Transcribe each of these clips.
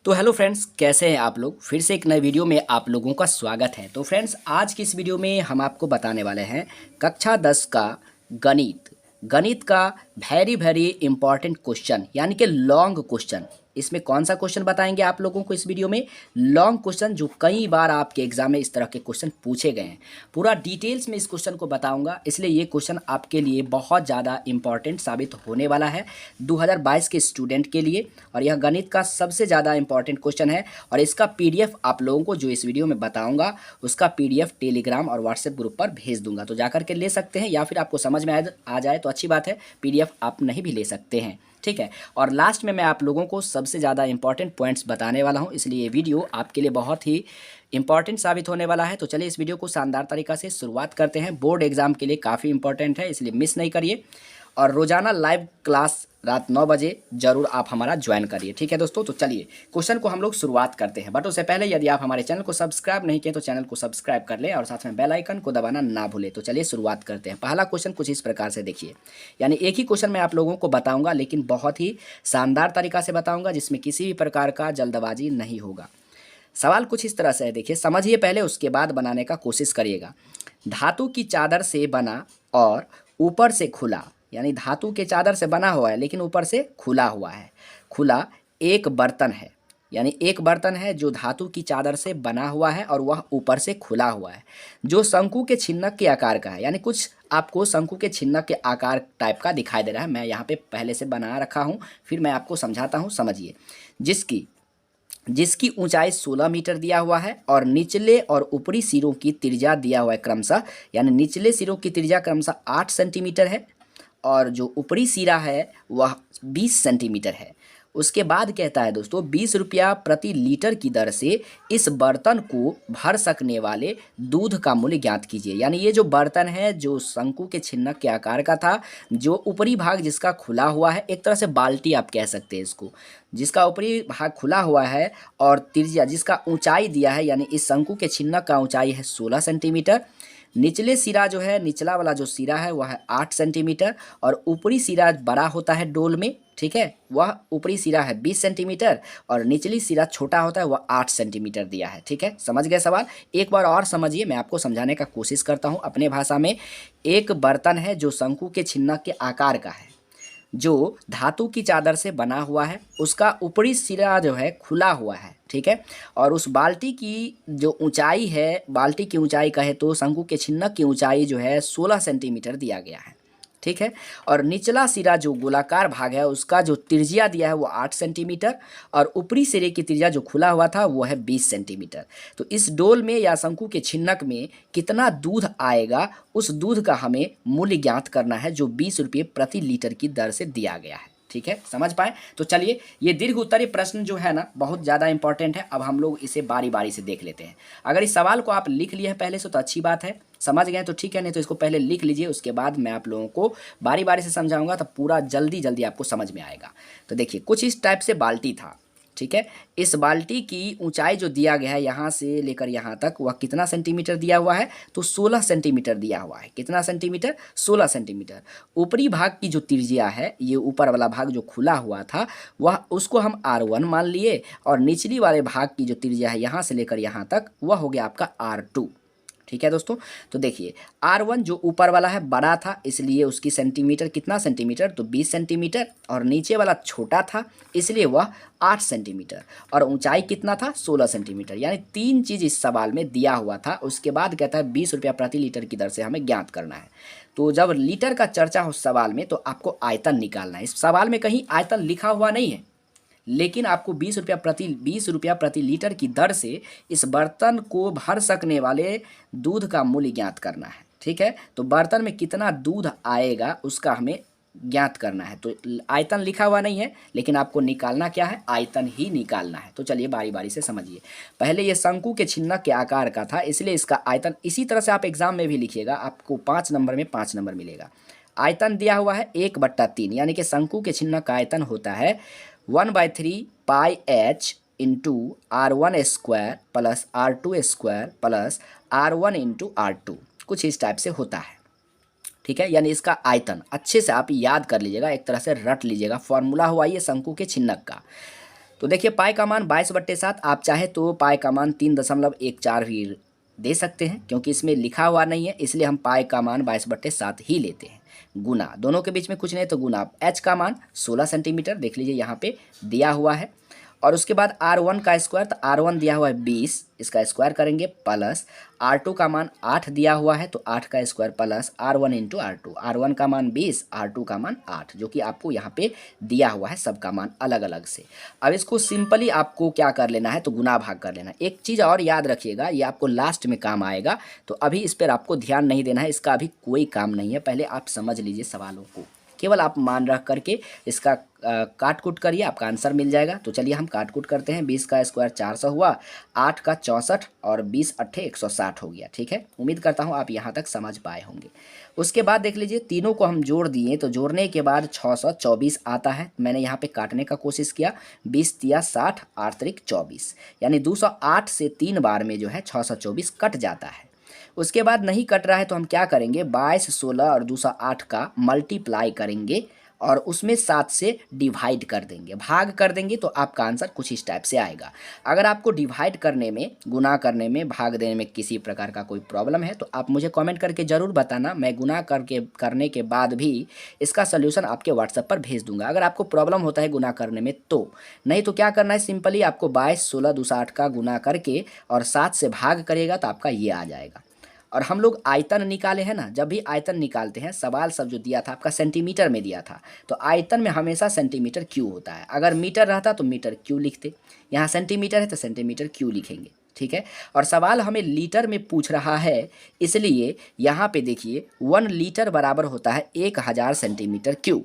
तो hello friends, कैसे हैं आप लोग। फिर से एक नए वीडियो में आप लोगों का स्वागत है। तो फ्रेंड्स, आज की इस वीडियो में हम आपको बताने वाले हैं कक्षा 10 का गणित गणित का वेरी वेरी इंपॉर्टेंट क्वेश्चन, यानी कि लॉन्ग क्वेश्चन। इसमें कौन सा क्वेश्चन बताएंगे आप लोगों को इस वीडियो में? लॉन्ग क्वेश्चन, जो कई बार आपके एग्जाम में इस तरह के क्वेश्चन पूछे गए हैं। पूरा डिटेल्स में इस क्वेश्चन को बताऊंगा, इसलिए ये क्वेश्चन आपके लिए बहुत ज़्यादा इंपॉर्टेंट साबित होने वाला है 2022 के स्टूडेंट के लिए। और यह गणित का सबसे ज़्यादा इंपॉर्टेंट क्वेश्चन है। और इसका पीडीएफ आप लोगों को जो इस वीडियो में बताऊंगा, उसका पीडीएफ टेलीग्राम और व्हाट्सएप ग्रुप पर भेज दूंगा, तो जाकर के ले सकते हैं, या फिर आपको समझ में आ जाए तो अच्छी बात है, पीडीएफ आप नहीं भी ले सकते हैं। ठीक है। और लास्ट में मैं आप लोगों को सबसे ज़्यादा इंपॉर्टेंट पॉइंट्स बताने वाला हूं, इसलिए ये वीडियो आपके लिए बहुत ही इंपॉर्टेंट साबित होने वाला है। तो चलिए इस वीडियो को शानदार तरीक़ा से शुरुआत करते हैं। बोर्ड एग्जाम के लिए काफ़ी इंपॉर्टेंट है, इसलिए मिस नहीं करिए। और रोज़ाना लाइव क्लास रात 9 बजे जरूर आप हमारा ज्वाइन करिए। ठीक है दोस्तों, तो चलिए क्वेश्चन को हम लोग शुरुआत करते हैं। बट उससे पहले यदि आप हमारे चैनल को सब्सक्राइब नहीं किए तो चैनल को सब्सक्राइब कर लें और साथ में बेल आइकन को दबाना ना भूलें। तो चलिए शुरुआत करते हैं। पहला क्वेश्चन कुछ इस प्रकार से देखिए, यानी एक ही क्वेश्चन मैं आप लोगों को बताऊंगा, लेकिन बहुत ही शानदार तरीका से बताऊंगा, जिसमें किसी भी प्रकार का जल्दबाजी नहीं होगा। सवाल कुछ इस तरह से है, देखिए समझिए पहले, उसके बाद बनाने का कोशिश करिएगा। धातु की चादर से बना और ऊपर से खुला, यानी धातु के चादर से बना हुआ है लेकिन ऊपर से खुला हुआ है। खुला एक बर्तन है, यानी एक बर्तन है जो धातु की चादर से बना हुआ है और वह ऊपर से खुला हुआ है, जो शंकु के छिन्नक के आकार का है। यानी कुछ आपको शंकु के छिन्नक के आकार टाइप का दिखाई दे रहा है। मैं यहाँ पे पहले से बना रखा हूँ, फिर मैं आपको समझाता हूँ, समझिए। जिसकी जिसकी ऊंचाई 16 मीटर दिया हुआ है और निचले और ऊपरी सिरों की त्रिज्या दिया हुआ है क्रमशः, यानी निचले सिरों की त्रिज्या क्रमशः 8 सेंटीमीटर है और जो ऊपरी सिरा है वह 20 सेंटीमीटर है। उसके बाद कहता है दोस्तों, 20 रुपया प्रति लीटर की दर से इस बर्तन को भर सकने वाले दूध का मूल्य ज्ञात कीजिए। यानी ये जो बर्तन है, जो शंकु के छिन्नक के आकार का था, जो ऊपरी भाग जिसका खुला हुआ है, एक तरह से बाल्टी आप कह सकते हैं इसको, जिसका ऊपरी भाग खुला हुआ है और त्रिज्या जिसका ऊंचाई दिया है, यानी इस शंकु के छिन्नक का ऊंचाई है 16 सेंटीमीटर। निचले सिरा जो है, निचला वाला जो सिरा है वह है 8 सेंटीमीटर और ऊपरी सिरा बड़ा होता है डोल में, ठीक है, वह ऊपरी सिरा है 20 सेंटीमीटर और निचली सिरा छोटा होता है, वह 8 सेंटीमीटर दिया है। ठीक है, समझ गए सवाल? एक बार और समझिए, मैं आपको समझाने का कोशिश करता हूँ अपने भाषा में। एक बर्तन है जो शंकु के छिन्नक के आकार का है, जो धातु की चादर से बना हुआ है, उसका ऊपरी सिरा जो है खुला हुआ है, ठीक है। और उस बाल्टी की जो ऊंचाई है, बाल्टी की ऊंचाई कहे तो शंकु के छिन्नक की ऊंचाई जो है 16 सेंटीमीटर दिया गया है, ठीक है। और निचला सिरा जो गोलाकार भाग है, उसका जो त्रिज्या दिया है वो 8 सेंटीमीटर और ऊपरी सिरे की त्रिज्या जो खुला हुआ था वो है 20 सेंटीमीटर। तो इस डोल में या शंकु के छिन्नक में कितना दूध आएगा, उस दूध का हमें मूल्य ज्ञात करना है, जो 20 रुपये प्रति लीटर की दर से दिया गया है। ठीक है, समझ पाए? तो चलिए, ये दीर्घ उत्तरीय प्रश्न जो है ना, बहुत ज़्यादा इंपॉर्टेंट है। अब हम लोग इसे बारी बारी से देख लेते हैं। अगर इस सवाल को आप लिख लिए हैं पहले से तो अच्छी बात है, समझ गए तो ठीक है, नहीं तो इसको पहले लिख लीजिए, उसके बाद मैं आप लोगों को बारी बारी से समझाऊंगा, तो पूरा जल्दी जल्दी आपको समझ में आएगा। तो देखिए, कुछ इस टाइप से बाल्टी था, ठीक है। इस बाल्टी की ऊंचाई जो दिया गया है यहाँ से लेकर यहाँ तक, वह कितना सेंटीमीटर दिया हुआ है? तो 16 सेंटीमीटर दिया हुआ है। कितना सेंटीमीटर? 16 सेंटीमीटर। ऊपरी भाग की जो त्रिज्या है, ये ऊपर वाला भाग जो खुला हुआ था, वह उसको हम R1 मान लिए और निचली वाले भाग की जो त्रिज्या है यहाँ से लेकर यहाँ तक, वह हो गया आपका R2। ठीक है दोस्तों, तो देखिए R1 जो ऊपर वाला है बड़ा था, इसलिए उसकी सेंटीमीटर कितना सेंटीमीटर? तो 20 सेंटीमीटर। और नीचे वाला छोटा था, इसलिए वह 8 सेंटीमीटर। और ऊंचाई कितना था? 16 सेंटीमीटर। यानी 3 चीज़ इस सवाल में दिया हुआ था। उसके बाद कहता है 20 रुपया प्रति लीटर की दर से हमें ज्ञात करना है। तो जब लीटर का चर्चा हो सवाल में, तो आपको आयतन निकालना है। इस सवाल में कहीं आयतन लिखा हुआ नहीं है, लेकिन आपको 20 रुपया प्रति लीटर की दर से इस बर्तन को भर सकने वाले दूध का मूल्य ज्ञात करना है। ठीक है, तो बर्तन में कितना दूध आएगा उसका हमें ज्ञात करना है। तो आयतन लिखा हुआ नहीं है, लेकिन आपको निकालना क्या है? आयतन ही निकालना है। तो चलिए बारी बारी से समझिए। पहले ये शंकु के छिन्नक के आकार का था, इसलिए इसका आयतन इसी तरह से आप एग्जाम में भी लिखिएगा, आपको 5 नंबर में 5 नंबर मिलेगा। आयतन दिया हुआ है 1/3, यानी कि शंकु के छिन्नक का आयतन होता है 1/3 pi h into R1² plus R2² plus R1 into R2, कुछ इस टाइप से होता है। ठीक है, यानी इसका आयतन अच्छे से आप याद कर लीजिएगा, एक तरह से रट लीजिएगा। फॉर्मूला हुआ ये शंकु के छिन्नक का। तो देखिए पाई का मान 22/7, आप चाहे तो पाई का मान 3.14 भी दे सकते हैं, क्योंकि इसमें लिखा हुआ नहीं है इसलिए हम पाई का मान 22/7 ही लेते हैं। गुना, दोनों के बीच में कुछ नहीं तो गुना। एच का मान 16 सेंटीमीटर देख लीजिए यहाँ पे दिया हुआ है। और उसके बाद R1 का स्क्वायर, तो R1 दिया हुआ है 20, इसका स्क्वायर करेंगे, प्लस R2 का मान 8 दिया हुआ है तो 8 का square plus R1 into R2। R1 का मान 20, R2 का मान 8, जो कि आपको यहाँ पे दिया हुआ है सबका मान अलग अलग से। अब इसको सिंपली आपको क्या कर लेना है, तो गुना भाग कर लेना है। एक चीज़ और याद रखिएगा, ये आपको लास्ट में काम आएगा, तो अभी इस पर आपको ध्यान नहीं देना है, इसका अभी कोई काम नहीं है। पहले आप समझ लीजिए सवालों को, केवल आप मान रख करके इसका काट कूट करिए, आपका आंसर मिल जाएगा। तो चलिए हम काट कूट करते हैं। 20 का स्क्वायर 400 हुआ, 8 का 64 और 20 अट्ठे 160 हो गया। ठीक है, उम्मीद करता हूँ आप यहाँ तक समझ पाए होंगे। उसके बाद देख लीजिए तीनों को हम जोड़ दिए, तो जोड़ने के बाद 624 आता है। मैंने यहाँ पे काटने का कोशिश किया, 20 तिया 60, 8 त्रिक 24, यानी 208 से 3 बार में जो है 624 कट जाता है। उसके बाद नहीं कट रहा है तो हम क्या करेंगे, 22, 16 और 208 का मल्टीप्लाई करेंगे और उसमें 7 से डिवाइड कर देंगे, भाग कर देंगे, तो आपका आंसर कुछ इस टाइप से आएगा। अगर आपको डिवाइड करने में, गुना करने में, भाग देने में किसी प्रकार का कोई प्रॉब्लम है तो आप मुझे कमेंट करके ज़रूर बताना। मैं गुना करने के बाद भी इसका सोल्यूशन आपके व्हाट्सएप पर भेज दूंगा, अगर आपको प्रॉब्लम होता है गुना करने में तो। नहीं तो क्या करना है, सिंपली आपको 22, 16, 208 का गुना करके और 7 से भाग करिएगा तो आपका ये आ जाएगा। और हम लोग आयतन निकाले हैं ना, जब भी आयतन निकालते हैं, सवाल सब जो दिया था आपका सेंटीमीटर में दिया था, तो आयतन में हमेशा सेंटीमीटर क्यू होता है। अगर मीटर रहता तो मीटर क्यू लिखते, यहाँ सेंटीमीटर है तो सेंटीमीटर क्यू लिखेंगे। ठीक है, और सवाल हमें लीटर में पूछ रहा है, इसलिए यहाँ पे देखिए 1 लीटर बराबर होता है 1000 सेंटीमीटर क्यू,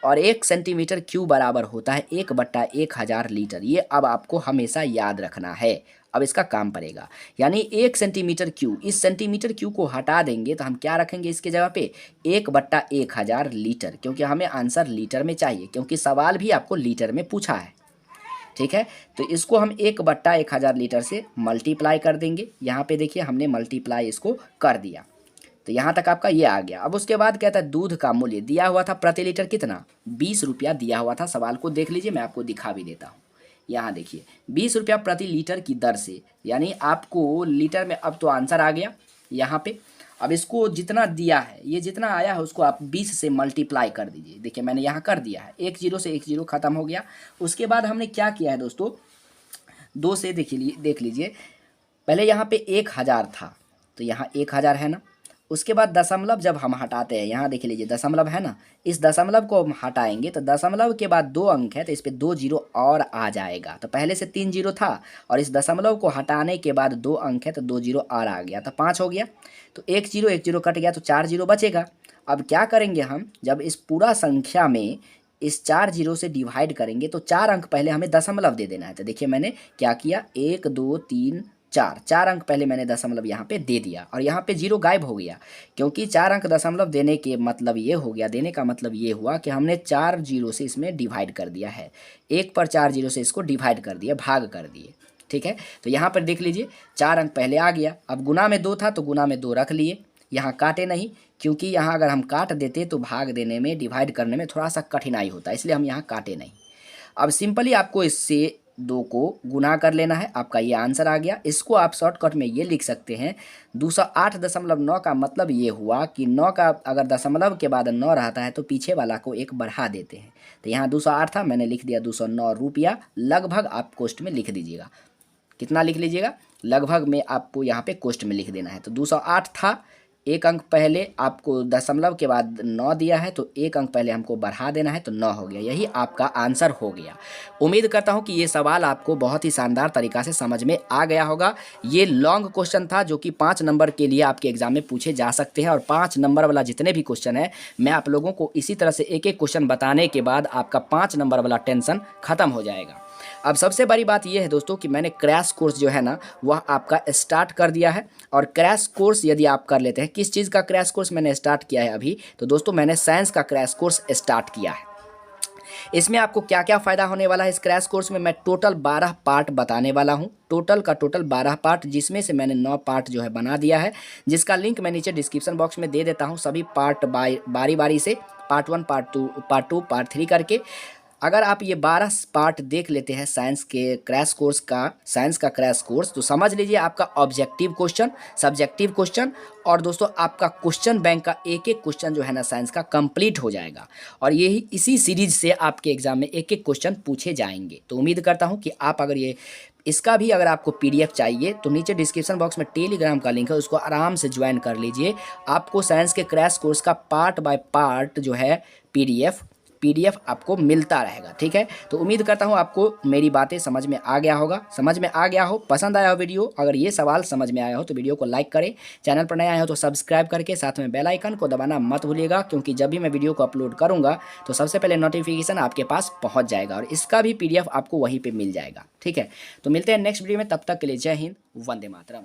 और 1 सेंटीमीटर क्यू बराबर होता है 1/1000 लीटर। ये अब आपको हमेशा याद रखना है। अब इसका काम पड़ेगा, यानी 1 सेंटीमीटर क्यू, इस सेंटीमीटर क्यू को हटा देंगे तो हम क्या रखेंगे इसके जगह पे, 1/1000 लीटर, क्योंकि हमें आंसर लीटर में चाहिए, क्योंकि सवाल भी आपको लीटर में पूछा है। ठीक है, तो इसको हम 1/1000 लीटर से मल्टीप्लाई कर देंगे। यहाँ पे देखिए हमने मल्टीप्लाई इसको कर दिया, तो यहाँ तक आपका ये आ गया। अब उसके बाद कहता है दूध का मूल्य दिया हुआ था प्रति लीटर कितना, 20 रुपया दिया हुआ था। सवाल को देख लीजिए, मैं आपको दिखा भी देता हूँ। यहाँ देखिए 20 रुपया प्रति लीटर की दर से, यानी आपको लीटर में, अब तो आंसर आ गया यहाँ पे। अब इसको जितना दिया है, ये जितना आया है उसको आप 20 से मल्टीप्लाई कर दीजिए। देखिए मैंने यहाँ कर दिया है, 1 0 से 1 0 खत्म हो गया। उसके बाद हमने क्या किया है दोस्तों, 2 से देखिए, देख लीजिए, पहले यहाँ पे 1000 था तो यहाँ 1000 है ना। उसके बाद दशमलव जब हम हटाते हैं, यहाँ देख लीजिए दशमलव है ना, इस दशमलव को हम हटाएंगे तो दशमलव के बाद 2 अंक है तो इस पर 2 जीरो और आ जाएगा। तो पहले से 3 जीरो था और इस दशमलव को हटाने के बाद 2 अंक है तो 2 जीरो और आ गया, तो 5 हो गया। तो 1 जीरो कट गया तो 4 जीरो बचेगा। अब क्या करेंगे हम, जब इस पूरा संख्या में इस 4 जीरो से डिवाइड करेंगे तो 4 अंक पहले हमें दशमलव दे देना है। तो देखिए मैंने क्या किया, 1 2 3 4 अंक पहले मैंने दशमलव यहाँ पे दे दिया, और यहाँ पे जीरो गायब हो गया, क्योंकि 4 अंक दशमलव देने के मतलब ये हो गया, देने का मतलब ये हुआ कि हमने 4 जीरो से इसमें डिवाइड कर दिया है, 1 पर 4 जीरो से इसको डिवाइड कर दिया, भाग कर दिए। ठीक है, तो यहाँ पर देख लीजिए 4 अंक पहले आ गया। अब गुना में 2 था तो गुना में 2 रख लिए, यहाँ काटे नहीं, क्योंकि यहाँ अगर हम काट देते तो भाग देने में, डिवाइड करने में थोड़ा सा कठिनाई होता है, इसलिए हम यहाँ काटे नहीं। अब सिंपली आपको इससे 2 को गुना कर लेना है, आपका ये आंसर आ गया। इसको आप शॉर्टकट में ये लिख सकते हैं, 208.9 का मतलब ये हुआ कि 9 का अगर दशमलव के बाद 9 रहता है तो पीछे वाला को 1 बढ़ा देते हैं। तो यहाँ 208 था, मैंने लिख दिया 209 रुपया। लगभग आप कोष्ट में लिख दीजिएगा, कितना लिख लीजिएगा, लगभग में आपको यहाँ पे कोष्ट में लिख देना है। तो 208 था, 1 अंक पहले आपको दशमलव के बाद 9 दिया है तो 1 अंक पहले हमको बढ़ा देना है, तो 9 हो गया। यही आपका आंसर हो गया। उम्मीद करता हूं कि ये सवाल आपको बहुत ही शानदार तरीक़ा से समझ में आ गया होगा। ये लॉन्ग क्वेश्चन था जो कि 5 नंबर के लिए आपके एग्जाम में पूछे जा सकते हैं, और 5 नंबर वाला जितने भी क्वेश्चन है मैं आप लोगों को इसी तरह से एक एक क्वेश्चन बताने के बाद आपका 5 नंबर वाला टेंशन खत्म हो जाएगा। अब सबसे बड़ी बात यह है दोस्तों कि मैंने क्रैश कोर्स जो है ना वह आपका स्टार्ट कर दिया है। और क्रैश कोर्स यदि आप कर लेते हैं, किस चीज़ का क्रैश कोर्स मैंने स्टार्ट किया है अभी, तो दोस्तों मैंने साइंस का क्रैश कोर्स स्टार्ट किया है। इसमें आपको क्या क्या फ़ायदा होने वाला है, इस क्रैश कोर्स में मैं टोटल 12 पार्ट बताने वाला हूं, टोटल का टोटल 12 पार्ट, जिसमें से मैंने 9 पार्ट जो है बना दिया है, जिसका लिंक मैं नीचे डिस्क्रिप्शन बॉक्स में दे देता हूं। सभी पार्ट बारी बारी से, पार्ट 1, पार्ट 2, पार्ट 3 करके अगर आप ये 12 पार्ट देख लेते हैं साइंस का क्रैश कोर्स, तो समझ लीजिए आपका ऑब्जेक्टिव क्वेश्चन, सब्जेक्टिव क्वेश्चन और दोस्तों आपका क्वेश्चन बैंक का एक एक क्वेश्चन जो है ना साइंस का कंप्लीट हो जाएगा। और यही इसी सीरीज से आपके एग्जाम में एक एक क्वेश्चन पूछे जाएंगे। तो उम्मीद करता हूँ कि आप अगर ये इसका भी अगर आपको पीडीएफ चाहिए तो नीचे डिस्क्रिप्शन बॉक्स में टेलीग्राम का लिंक है, उसको आराम से ज्वाइन कर लीजिए। आपको साइंस के क्रैश कोर्स का पार्ट बाय पार्ट जो है पीडीएफ आपको मिलता रहेगा। ठीक है, तो उम्मीद करता हूँ आपको मेरी बातें समझ में आ गया होगा, पसंद आया हो वीडियो। अगर ये सवाल समझ में आया हो तो वीडियो को लाइक करें, चैनल पर नए आए हो तो सब्सक्राइब करके साथ में बेल आइकन को दबाना मत भूलिएगा, क्योंकि जब भी मैं वीडियो को अपलोड करूँगा तो सबसे पहले नोटिफिकेशन आपके पास पहुँच जाएगा और इसका भी पीडीएफ आपको वहीं पर मिल जाएगा। ठीक है, तो मिलते हैं नेक्स्ट वीडियो में, तब तक के लिए जय हिंद, वंदे मातरम।